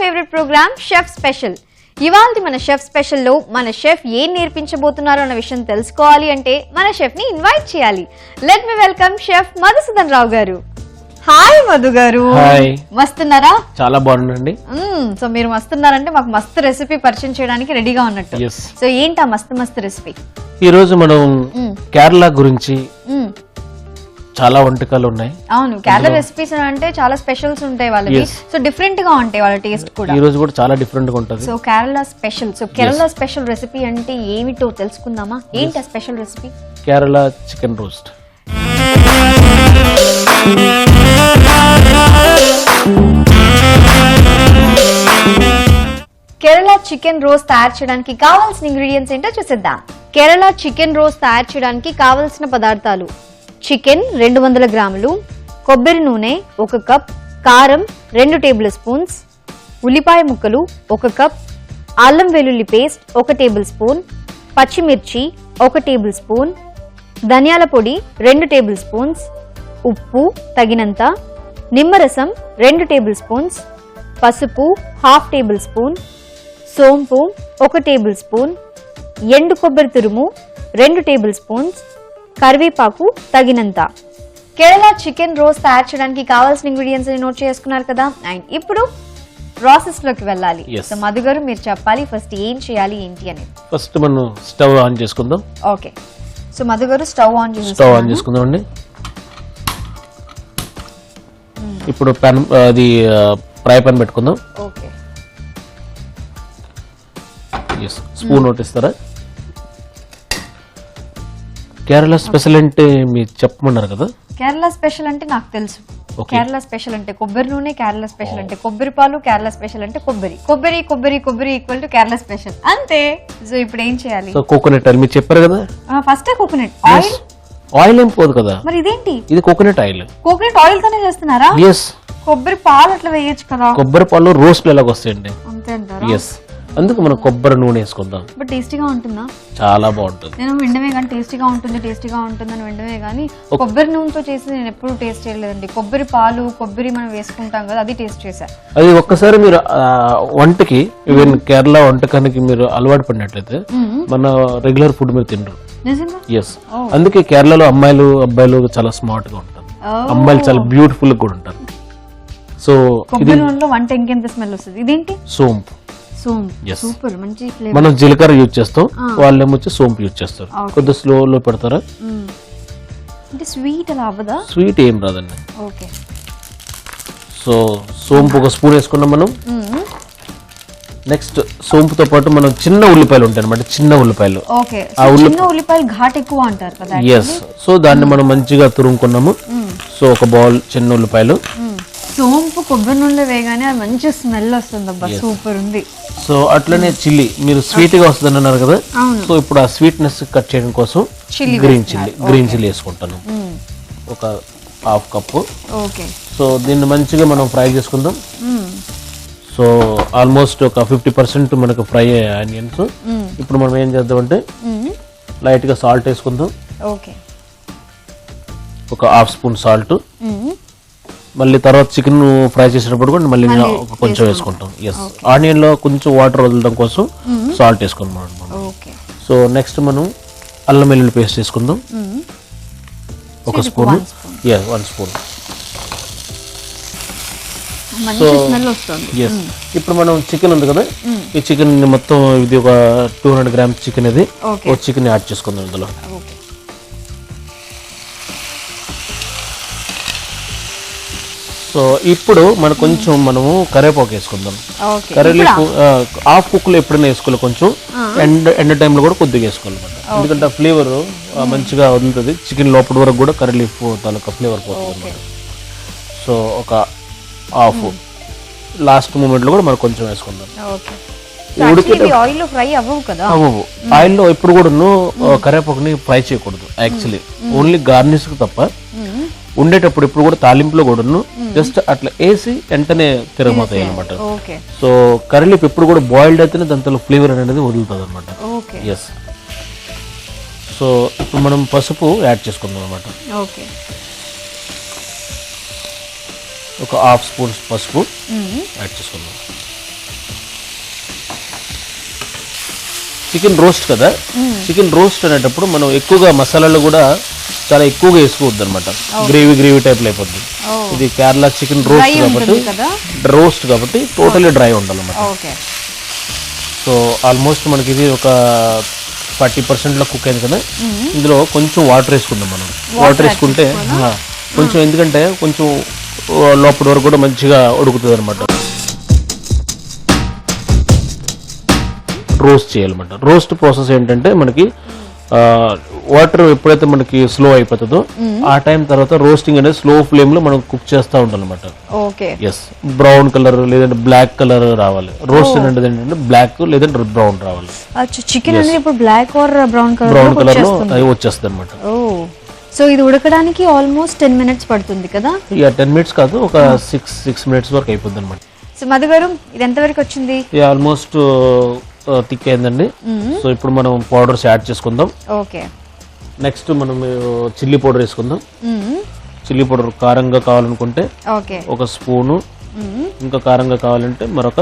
Favourite programme chef special. ఇవాల్టి మన chef special లో మన షెఫ్ ఏం నేర్పించబోతున్నారో అన్న విషయం తెలుసుకోవాలి అంటే మన షెఫ్ ని ఇన్వైట్ చేయాలి. Let me welcome chef Madhusudan Rao garu. Hi Madhu గారు. మస్తున్నారా? చాలా బాగుందండి. సో మీరు మస్తున్నారంటే మాకు మస్తు రెసిపీ పరిచయం చేయడానికి రెడీగా ఉన్నట్టు. సో ఏంటా మస్తు రెసిపీ? ఈ రోజు మనం కేరళ గురించి చాలా వంటకాలు ఉన్నాయి. అవును, కేరళ రెసిపీస్ అంటే చాలా స్పెషల్స్ ఉంటాయి వాళ్ళకి. సో డిఫరెంట్ గా ఉంటాయి వాళ్ళ టేస్ట్ కూడా. ఈ రోజు కూడా చాలా డిఫరెంట్ గా ఉంటుంది. So Kerala special. So Kerala special recipe అంటే ఏమిటో తెలుసుకుందామా? ఏంటి ఆ special recipe? Kerala chicken roast. Kerala chicken roast తయారు చేయడానికి కావాల్సిన ఇంగ్రీడియంట్స్ ఏంటో చూసేద్దాం. కేరళ చికెన్ రోస్ట్ తయారు చేయడానికి కావాల్సిన పదార్థాలు: చికెన్ 200 గ్రాములు, కొబ్బరి నూనె 1 కప్, కారం 2 టేబుల్ స్పూన్స్, ఉల్లిపాయ ముక్కలు 1 కప్, అల్లం వెల్లుల్లి పేస్ట్ 1 టేబుల్ స్పూన్, పచ్చిమిర్చి 1 టేబుల్ స్పూన్, ధనియాల పొడి 2 టేబుల్ స్పూన్స్, ఉప్పు తగినంత, నిమ్మరసం 2 టేబుల్ స్పూన్స్, పసుపు 1/2 టేబుల్ స్పూన్, సోంపు 1 టేబుల్ స్పూన్, ఎండు కొబ్బరి తురుము 2 టేబుల్ స్పూన్స్, కరివేపాకు తగినంత. కేరళ చికెన్ రోస్ట్ తయారు చేయడానికి కావాల్సిన ఇంగ్రీడియంట్స్ నోట్ చేసుకున్నారు కదా. అండ్ ఇప్పుడు ప్రాసెస్ లోకి వెళ్ళాలి. సో మధు గారు మీరు చెప్పాలి ఫస్ట్ ఏం చేయాలి ఏంటి అని. ఫస్ట్ మనం స్టవ్ ఆన్ చేసుకుందాం. Okay, so Madhu garu stove on చేసుకుందాం అండి. ఇప్పుడు పాన్ అది ఫ్రై పాన్ పెట్టుకుందాం. ఓకే, స్పూన్ నోటిస్తారా? కేరళ స్పెషల్ అంటే మీరు చెప్పమన్నారు కదా. కేరళ స్పెషల్ అంటే నాకు తెలుసు. కేరళ స్పెషల్ అంటే కొబ్బరి నూనె, కేరళ స్పెషల్ అంటే కొబ్బరి పాలు, కేరళ స్పెషల్ అంటే కొబ్బరి కొబ్బరి కొబ్బరి కొబ్బరి ఈక్వల్ టు కేరళ స్పెషల్ అంతే. సో ఇప్పుడు ఏం చేయాలి? సో కోకోనట్ ఆయిల్ మీరు చెప్పారు కదా. First coconut oil. ఆయిల్ ఏం పోదు కదా. మరి ఇదేంటి? ఇది కోకోనట్ ఆయిల్. కోకోనట్ ఆయిల్ తోనే చేస్తున్నారా? కొబ్బరి పాలు అట్లా వేయచ్చు కదా. కొబ్బరి పాలు రోస్ట్ ఎలాగ వస్తాయండి. అంతే అంటారా? అందుకు మనం కొబ్బరి నూనె వేసుకుందాం. బట్ టేస్టీగా ఉంటుందా? చాలా బాగుంటుంది. నేను విండమే కానీ టేస్టీగా ఉంటుందని విండమే కానీ కొబ్బరి నూనెతో చేసి నేను ఎప్పుడు టేస్ట్ చేయలేదండి. కొబ్బరి పాలు, కొబ్బరి మనం వేసుకుంటాం కదా, అది టేస్ట్ చేశా. అది ఒక్కసారి మీరు వంటకి ఈవెన్ కేరళ వంటకానికి మీరు అలవాటు పడినట్లయితే మన రెగ్యులర్ ఫుడ్ మీరు తినరు. ఎస్, అందుకే కేరళలో అమ్మాయిలు అబ్బాయిలు చాలా స్మార్ట్ గా ఉంటారు. అమ్మాయిలు చాలా బ్యూటిఫుల్ గా కూడా ఉంటారు. సో కొబ్బరి నూనెలో వంట ఇంకెంత స్మెల్ వస్తుంది. ఇదేంటి? సోంపు. సూపర్, మంచి ఫ్లేవర్. మనం జీలకర్ర యూజ్ చేస్తాం, వాళ్ళేమో వచ్చి సోంపు యూజ్ చేస్తారు. కొద్దిగా స్లో పెడతారా? అంటే స్వీట్ అలా అవ్వదా? స్వీట్ ఏం రాదండి. ఓకే, సో సోంపు 1 స్పూన్ వేసుకున్నాం మనం. నెక్స్ట్ సోంపుతో పాటు మనం చిన్న ఉల్లిపాయలు ఉంటాయి అనమాట. చిన్న ఉల్లిపాయలు. ఓకే, చిన్న ఉల్లిపాయలు ఘాట్ ఎక్కువ అంటారు కదా. ఎస్, సో దాన్ని మనం మంచిగా తురుముకున్నాము. సో 1 బౌల్ చిన్న ఉల్లిపాయలు. సోంపు కొబ్బరి నూనెలో వేయగానే అది మంచి స్మెల్ వస్తుంది. అబ్బా సూపర్ ఉంది. సో అట్లనే చిల్లీ, మీరు స్వీట్ గా వస్తుంది అన్నారు కదా. సో ఇప్పుడు ఆ స్వీట్నెస్ కట్ చేయడం కోసం గ్రీన్ చిల్లీ వేసుకుంటాను. 1/2 కప్పు. ఓకే, సో దీన్ని మంచిగా మనం ఫ్రై చేసుకుందాం. సో ఆల్మోస్ట్ ఒక 50% మనకు ఫ్రై అయ్యే ఆనియన్స్. ఇప్పుడు మనం ఏం చేద్దామంటే లైట్ గా సాల్ట్ వేసుకుందాం. Okay, 1/2 spoon salt. మళ్ళీ తర్వాత చికెన్ ఫ్రై చేసేటప్పుడు కూడా మళ్ళీ కొంచెం వేసుకుంటాం. ఎస్, ఆనియన్ లో కొంచెం వాటర్ వదలడం కోసం సాల్ట్ వేసుకున్నాం. సో నెక్స్ట్ మనం అల్లం వెల్లుల్లి పేస్ట్ వేసుకుందాం. 1 స్పూన్. 1 స్పూన్. సో ఎస్, ఇప్పుడు మనం చికెన్ ఉంది కదా, ఈ చికెన్ మొత్తం ఇది ఒక 200 గ్రామ్స్ చికెన్. ఇది ఒక చికెన్ యాడ్ చేసుకుందాం ఇందులో. సో ఇప్పుడు మనము కరివేపాకు వేసుకుందాం. కరివేపాకు 1/2 కుక్కలు ఎప్పుడైనా వేసుకోవాలి. కొంచెం ఎండ టైంలో కూడా కొద్దిగా వేసుకోవాలన్నమాట. ఎందుకంటే ఆ ఫ్లేవర్ మంచిగా వదులుతుంది. చికెన్ లోపల వరకు కూడా కర్రీ లీఫ్ తాలూకా ఫ్లేవర్ పోతుంది. సో 1/2 లాస్ట్ మూమెంట్ లో కూడా మనం కొంచెం వేసుకుందాం. అవ్వవు. ఆయిల్లో ఎప్పుడు కూడా కరివేపాకుని ఫ్రై చేయకూడదు యాక్చువల్లీ. ఓన్లీ గార్నిష్ తప్ప. ఉండేటప్పుడు ఇప్పుడు కూడా తాలింపులో కూడా జస్ట్ అట్లా వేసి వెంటనే తిరగమవుతాయి అనమాట. సో కర్రీ లీఫ్ ఎప్పుడు కూడా బాయిల్డ్ అయితేనే దాంట్లో ఫ్లేవర్ అనేది వదులుతుంది అనమాట. ఎస్, సో ఇప్పుడు మనం పసుపు యాడ్ చేసుకుందాం అనమాట. ఒక హాఫ్ స్పూన్ పసుపు యాడ్ చేసుకుందాం. చికెన్ రోస్ట్ కదా, చికెన్ రోస్ట్ అనేటప్పుడు మనం ఎక్కువగా మసాలాలు కూడా చాలా ఎక్కువగా వేసుకోవద్దు అనమాట, గ్రేవీ టైప్లో అయిపోద్ది. ఇది కేరళ చికెన్ రోస్ట్ కాబట్టి టోటలీ డ్రై ఉండాలన్నమాట. సో ఆల్మోస్ట్ మనకి ఇది ఒక 40% కుక్ అయింది కదా, ఇందులో కొంచెం వాటర్ వేసుకుందాం మనం. వాటర్ వేసుకుంటే కొంచెం, ఎందుకంటే కొంచెం లోపల వరకు కూడా మంచిగా ఉడుకుతుంది అనమాట. రోస్ట్ చేయాలన్నమాట. రోస్ట్ ప్రాసెస్ ఏంటంటే మనకి వాటర్ ఎప్పుడైతే మనకి స్లో అయిపోతుందో ఆ టైం తర్వాత రోస్టింగ్ అనేది స్లో ఫ్లేమ్ లో మనం కుక్ చేస్తూ ఉంటాం అనమాట. ఎస్, బ్రౌన్ కలర్ లేదంటే బ్లాక్ కలర్ రావాలి. రోస్ట్ అనేది ఏంటంటే బ్లాక్ లేదంటే బ్రౌన్ రావాలి. చికెన్ అనేది ఇప్పుడు బ్లాక్ ఆర్ బ్రౌన్ కలర్ లో అది వచ్చేస్తుంది అనమాట. సో ఇది ఉడకడానికి ఆల్మోస్ట్ 10 minutes పడుతుంది కదా? 10 minutes కాదు, ఒక 6 minutes వరకు అయిపోద్ది అనమాట. సో మధు గారు ఇది ఎంత వరకు వచ్చింది? ఆల్మోస్ట్ థిక్ అయిందండి. సో ఇప్పుడు మనం పౌడర్స్ యాడ్ చేసుకుందాం. ఓకే, నెక్స్ట్ మనం చిల్లీ పౌడర్ వేసుకుందాం. చిల్లీ పౌడర్ కారంగా కావాలనుకుంటే ఒక స్పూను, ఇంకా కారంగా కావాలంటే మరొక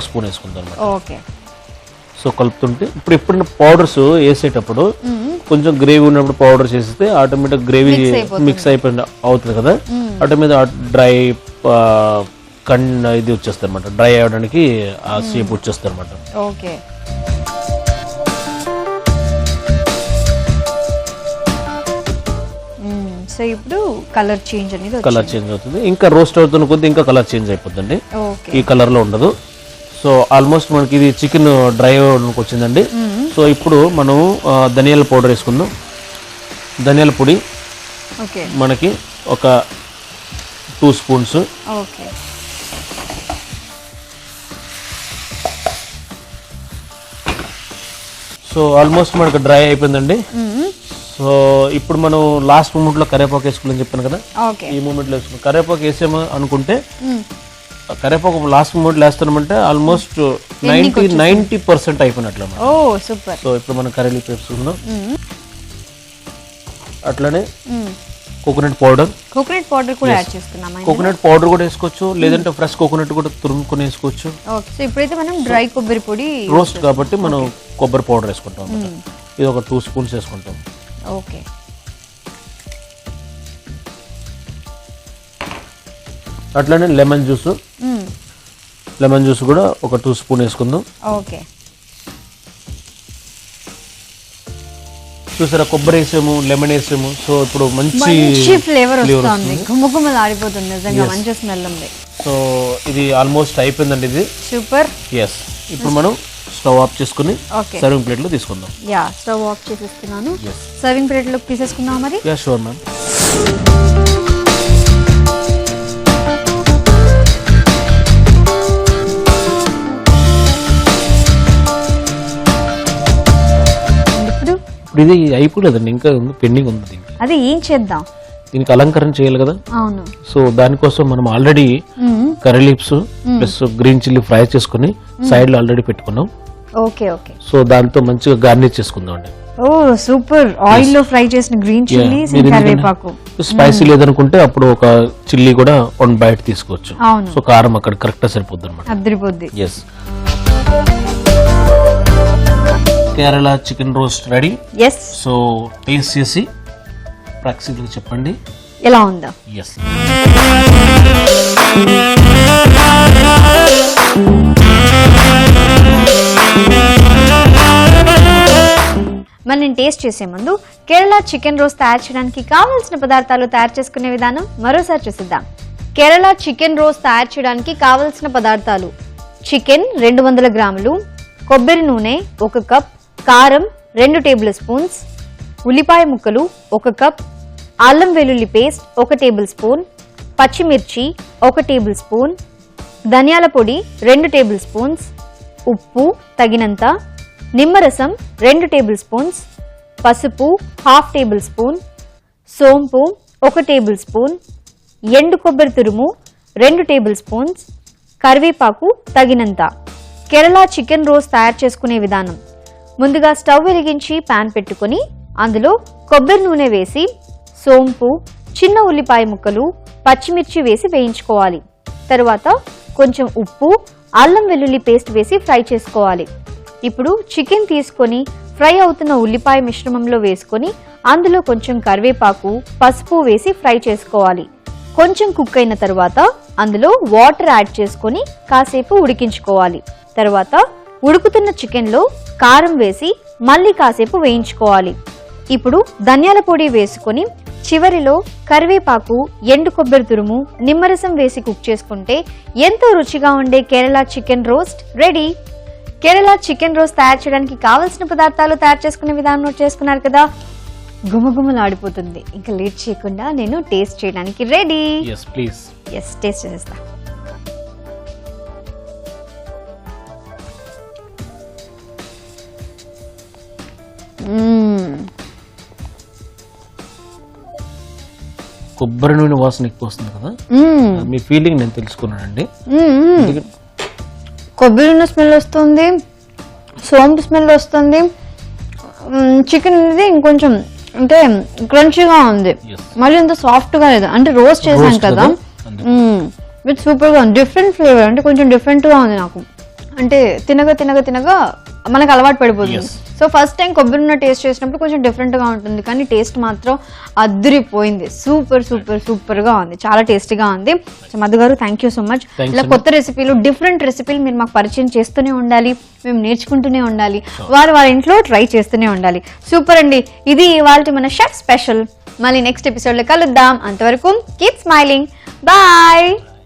స్పూన్ వేసుకుందాం. ఓకే, సో కలుపుతుంటే ఇప్పుడు పౌడర్స్ వేసేటప్పుడు కొంచెం గ్రేవీ ఉన్నప్పుడు పౌడర్స్ వేస్తే ఆటోమేటిక్ గ్రేవీ మిక్స్ అవుతుంది కదా, ఆటోమేటిక్ డ్రై ఇది వచ్చేస్తుంది అనమాట. డ్రై అవ్వడానికి ఆ షేప్ వచ్చేస్తుంది అనమాట. ఓకే, సో ఇప్పుడు కలర్ చేంజ్ అవుతుంది. ఇంకా రోస్ట్ అవుతున్న కొద్ది ఇంకా కలర్ చేంజ్ అయిపోద్దండి, ఈ కలర్ లో ఉండదు. సో ఆల్మోస్ట్ మనకి ఇది చికెన్ డ్రై అవ్వడానికి వచ్చిందండి. సో ఇప్పుడు మనం ధనియాల పౌడర్ వేసుకుందాం. ధనియాల పొడి మనకి ఒక 2 spoons. సో ఆల్మోస్ట్ మనకి డ్రై అయిపోయిందండి. సో ఇప్పుడు మనం లాస్ట్ మూమెంట్ లో కరివేపాకు వేసుకోవాలని చెప్పాను కదా, ఈ మూమెంట్ లో వేసుకున్నాం. కరివేపాకు వేసాము అనుకుంటే కరివేపాకు లాస్ట్ మూమెంట్ లో వేస్తున్నామంటే ఆల్మోస్ట్ 90% అయిపోయినట్లు. సో ఇప్పుడు మనం కర్రీ లీఫ్ వేసుకుందాం. అట్లానే కోకోనట్ పౌడర్ కూడా యాడ్ చేస్తున్నాం. కోకోనట్ పౌడర్ కూడా వేసుకోవచ్చు, లేదంటే ఫ్రెష్ కోకోనట్ కూడా తురుముకొని వేసుకోవచ్చు. సో ఇప్పుడైతే మనం డ్రై కొబ్బరి పొడి రోస్ట్ కాబట్టి మనం కొబ్బరి పౌడర్ వేసుకుంటాం. ఇది ఒక 2 spoons వేసుకుంటాం. ఓకే, అట్లానే లెమన్ జ్యూస్ కూడా ఒక 2 spoons వేసుకుందాం. ఓకే, చూసారా, కొబ్బరి వేసాము, లెమన్ వేసాము. సో ఇప్పుడు మంచి ఫ్లేవర్ వస్తుంది, గుమ్మగుమ్మలాడిపోతుంది, నిజంగా మంచి స్మెల్ ఉంది. సో ఇది ఆల్మోస్ట్ అయిపోయిందండి. ఇది సూపర్. ఎస్, ఇప్పుడు మనం స్టవ్ ఆఫ్ చేసుకుని సర్వింగ్ ప్లేట్ లో తీసుకుందాం. స్టవ్ ఆఫ్ చేసేస్తున్నాను. సర్వింగ్ ప్లేట్ లో తీసేసుకుందాం మరి. Sure ma'am. ఇప్పుడు ఇది అయిపోలేదండి, ఇంకా పెండింగ్ ఉంది. అది ఏం చేద్దాం? దీనికి అలంకరణ చేయాలి కదా. అవును. సో దానికోసం మనం already curry leaves plus green chilli fry చేసుకుని సైడ్ లో ఆల్రెడీ పెట్టుకున్నాం. Okay okay. సో దాంతో మంచిగా గార్నిష్ చేసుకుందాం అండి. ఓ సూపర్. ఆయిల్ లో ఫ్రై చేసిన గ్రీన్ చిల్లీస్, కరివేపాకు. స్పైసీ లేదనుకుంటే అప్పుడు ఒక చిల్లీ కూడా 1 bite తీసుకోవచ్చు. సో కారం అక్కడ కరెక్ట్ గా సరిపోద్ది అనమాట. అదిరిపోద్ది. Yes, Kerala chicken roast ready. Yes. So taste చేసి ప్రాక్టికల్గా చెప్పండి ఎలా ఉందా. ఎస్. మరి నేను టేస్ట్ చేసే ముందు కేరళ చికెన్ రోస్ట్ తయారు చేయడానికి కావాల్సిన పదార్థాలు తయారు చేసుకునే విధానం మరోసారి చూసిద్దాం. కేరళ చికెన్ రోస్ట్ తయారు చేయడానికి కావలసిన పదార్థాలు: చికెన్ 200 గ్రాములు, కొబ్బరి నూనె 1 కప్, కారం 2 టేబుల్ స్పూన్స్, ఉల్లిపాయ ముక్కలు 1 కప్, అల్లం వెల్లుల్లి పేస్ట్ 1 టేబుల్ స్పూన్, పచ్చిమిర్చి 1 టేబుల్ స్పూన్, ధనియాల పొడి 2 టేబుల్ స్పూన్స్, ఉప్పు తగినంత, నిమ్మరసం 2 టేబుల్ స్పూన్స్, పసుపు 1/2 టేబుల్ స్పూన్, సోంపు 1 టేబుల్ స్పూన్, ఎండు కొబ్బరి తురుము 2 టేబుల్ స్పూన్స్, కరివేపాకు తగినంత. కేరళ చికెన్ రోస్ట్ తయారు చేసుకునే విధానం: ముందుగా స్టవ్ వెలిగించి పాన్ పెట్టుకుని అందులో కొబ్బరి నూనె వేసి సోంపు, చిన్న ఉల్లిపాయ ముక్కలు, పచ్చిమిర్చి వేసి వేయించుకోవాలి. తరువాత కొంచెం ఉప్పు, అల్లం వెల్లుల్లి పేస్ట్ వేసి ఫ్రై చేసుకోవాలి. ఇప్పుడు చికెన్ తీసుకొని ఫ్రై అవుతున్న ఉల్లిపాయ మిశ్రమంలో వేసుకొని అందులో కొంచెం కరివేపాకు, పసుపు వేసి ఫ్రై చేసుకోవాలి. కొంచెం కుక్ అయిన తర్వాత అందులో వాటర్ యాడ్ చేసుకొని కాసేపు ఉడికించుకోవాలి. తర్వాత ఉడుకుతున్న చికెన్లో కారం వేసి మళ్ళీ కాసేపు వేయించుకోవాలి. ఇప్పుడు ధనియాల పొడి వేసుకొని చివరిలో కరివేపాకు, ఎండు కొబ్బరి తురుము, నిమ్మరసం వేసి కుక్ చేసుకుంటే ఎంతో రుచిగా ఉండే Kerala chicken roast ready. Kerala chicken roast తయారు చేయడానికి కావలసిన పదార్థాలు, తయారు చేసుకునే విధానం నోట్ చేసుకున్నారు కదా. గుమగుమలాడిపోతుంది. ఇంకా లేట్ చేయకుండా నేను టేస్ట్ చేయడానికి రెడీ. yes please. టేస్ట్ చేసేస్తా. కొబ్బరి నూనె వాసన ఎక్కువ వస్తుంది కదా, మీ ఫీలింగ్ నేను తెలుసుకున్నానండి. కొబ్బరి నూనె స్మెల్ వస్తుంది, సోంపు స్మెల్ వస్తుంది. చికెన్ అనేది ఇంకొంచెం అంటే క్రంచీగా ఉంది, మళ్ళీ అంత సాఫ్ట్ గా లేదు. అంటే రోస్ట్ చేశాను కదా, విత్ సూపర్ గా ఉంది. డిఫరెంట్ ఫ్లేవర్, అంటే కొంచెం డిఫరెంట్ గా ఉంది నాకు. అంటే తినగా తినగా తినగా మనకు అలవాటు పడిపోతుంది. సో ఫస్ట్ టైం కొబ్బరి నూనె టేస్ట్ చేసినప్పుడు కొంచెం డిఫరెంట్ గా ఉంటుంది, కానీ టేస్ట్ మాత్రం అద్దరిపోయింది. సూపర్ సూపర్ సూపర్ గా ఉంది, చాలా టేస్టీగా ఉంది. సో మధు గారు, థ్యాంక్ యూ సో మచ్. ఇలా కొత్త రెసిపీలు, డిఫరెంట్ రెసిపీలు మీరు మాకు పరిచయం చేస్తూనే ఉండాలి, మేము నేర్చుకుంటూనే ఉండాలి, వారి ఇంట్లో ట్రై చేస్తూనే ఉండాలి. సూపర్ అండి. ఇది ఇవాళ మన షెఫ్ స్పెషల్. మళ్ళీ నెక్స్ట్ ఎపిసోడ్ లో కలుద్దాం. అంతవరకు కీప్ స్మైలింగ్. బాయ్.